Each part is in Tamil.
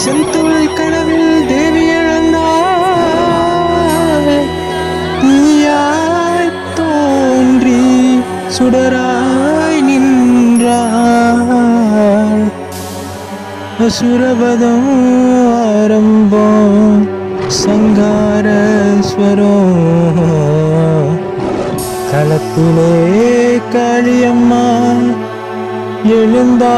செந்துளை கனவில் தேவி எழுந்தாள் தீயாய் தோன்றி சுடராய் நின்றாள் அசுரபதம் ஆரம்பம் சங்காரஸ்வரம் களத்திலே காளியம்மா எழுந்தாள்.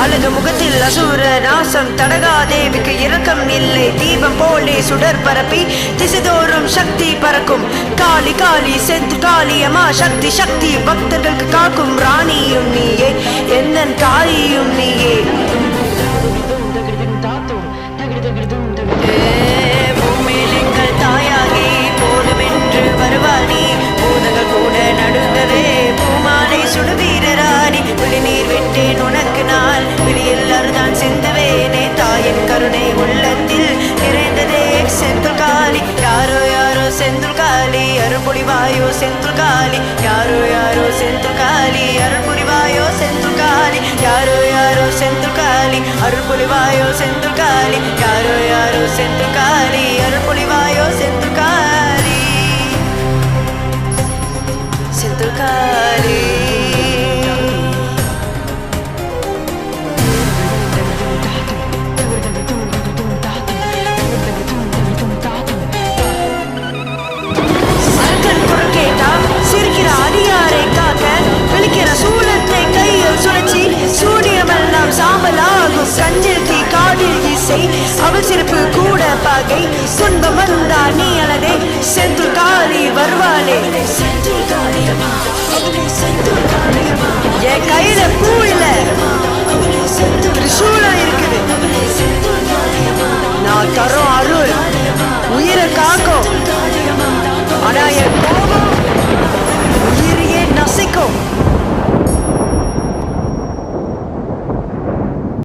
அழகு முகத்தில் அசூர நாசம் தடகாதேவிக்கு இரக்கம் இல்லை தீபம் போலே சுடர் பரப்பி திசைதோறும் சக்தி பறக்கும் காளி காளி செந்து காளியம்மா சக்தி சக்தி பக்தர்களுக்கு காக்கும் ராணியும் நீயே என்னன் காளியும் நீயே பூமேலிங்கள் தாயாகி போதுமென்று வருவானி பூதங்கள் கூட நடுங்கவே பூமாலை சுடுவீரராணி விழிநீர் விட்டேன் உனக்கு நாள் விழியில் அருதான் சிந்துவேனே தாயின் கருணை உள்ளத்தில் நிறைந்ததே செந்துள் காளி யாரோ யாரோ செந்துள் காளி அருள்புரிவாயோ செந்துள் காளி யாரோ யாரோ செந்துள் காளி அருள்புரிவாயோ செந்துள் காளி யாரோ யாரோ செந்துள் காளி அருள்புரிவாயோ செந்துள் காளி யாரோ யாரோ செந்துள் காளி அருள்புரிவாயோ செந்துள் காளி செந்துள் காளி சிரிக்கிற அடியாரை காக்க விழிக்கிற சூலத்தை கையில் சுழற்சி சூரியமெல்லாம் சாம்பலாகும் கஞ்சில் தீ காடில் இசை அவள் சிறப்பு கூட பாகை துன்பம் வந்தார் நீ அழதே செந்துள் காளி வருவாளே என் கையில பூ இல்ல